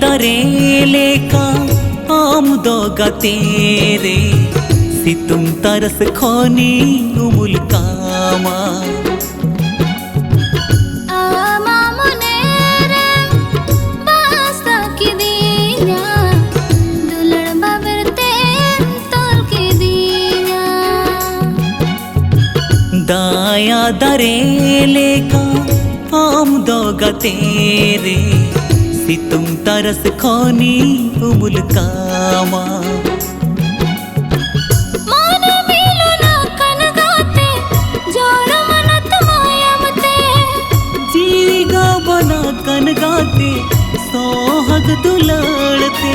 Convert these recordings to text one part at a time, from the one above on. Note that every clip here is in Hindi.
दारे लेका आम दो गतेरे सितुंग तरस खोनी उमुल कामा दाया दारे लेका आम दो गतेरे सितुंग तरस खोनी उमुल कामा जीवी गा बना कन गाते सोहग दुलड़ते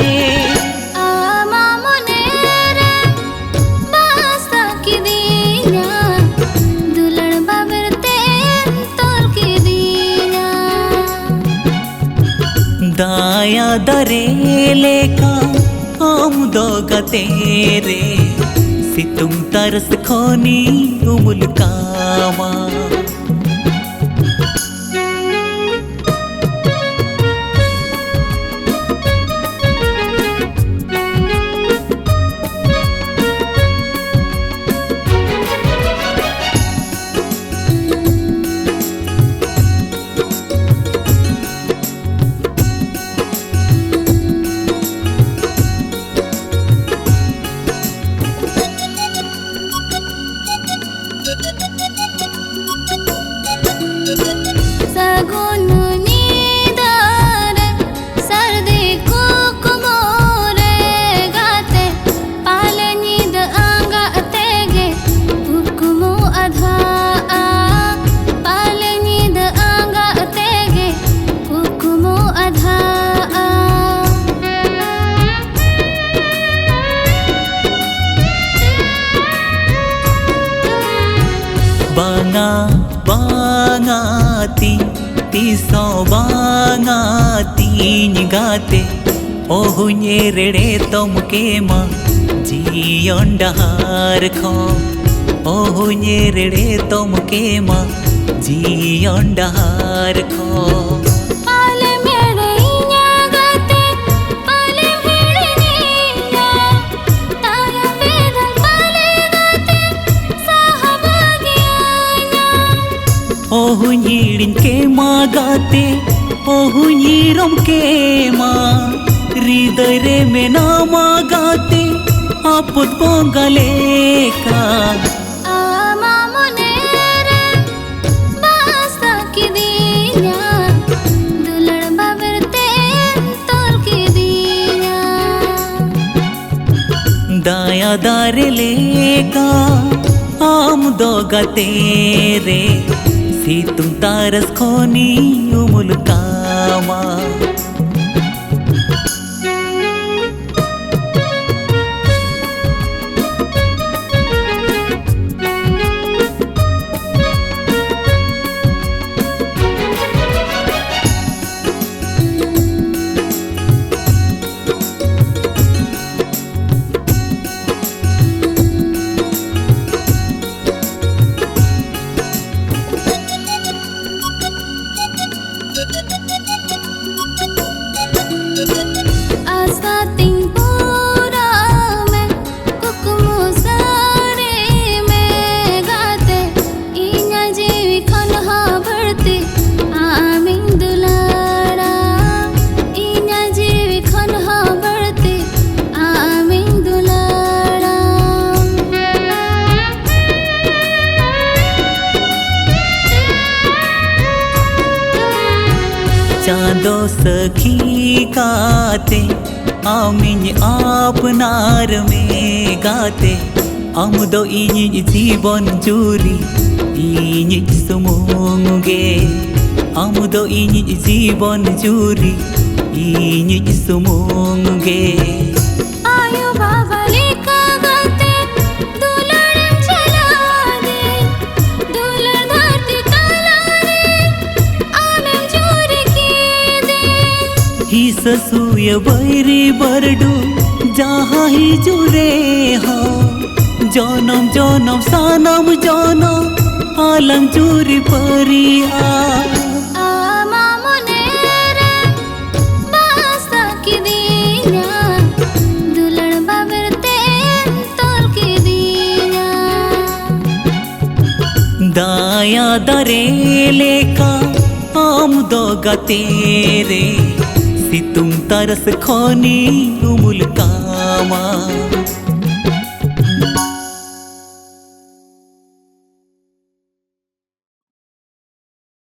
दाया दरे लेका आम दो गतेरे सितुंग तरस खोनी उमुल कामा बांगाती तीसो बांगाती गाते ओहु रेड़े तम के माँ जीवन डहार खो ओहु रेड़े तम के माँ जीवन डहार खो ओहु नीड़िन के माँ गाते ओहु नीरम के माँ हृदय रे में नामा गाते आपुत पोंगले का दाया दारे लेका आम दो गतेरे सितुंग तरस खोनी उमुल कामा चाँदो सखी गाते आमिन आपनार में गाते आमुदो इनिज जीवन जुरी इनिज सुमुंगे आमुदो इनिज जीवन जुरी इनिज सुमुंगे ससुय बैरी बरडू जहाँ ही जुरे हो जनम जनम सनम जनम आलम जुरी परिया छाया दरे लेका आम दोगा तेरे सितुम तरस खोनी उमुल का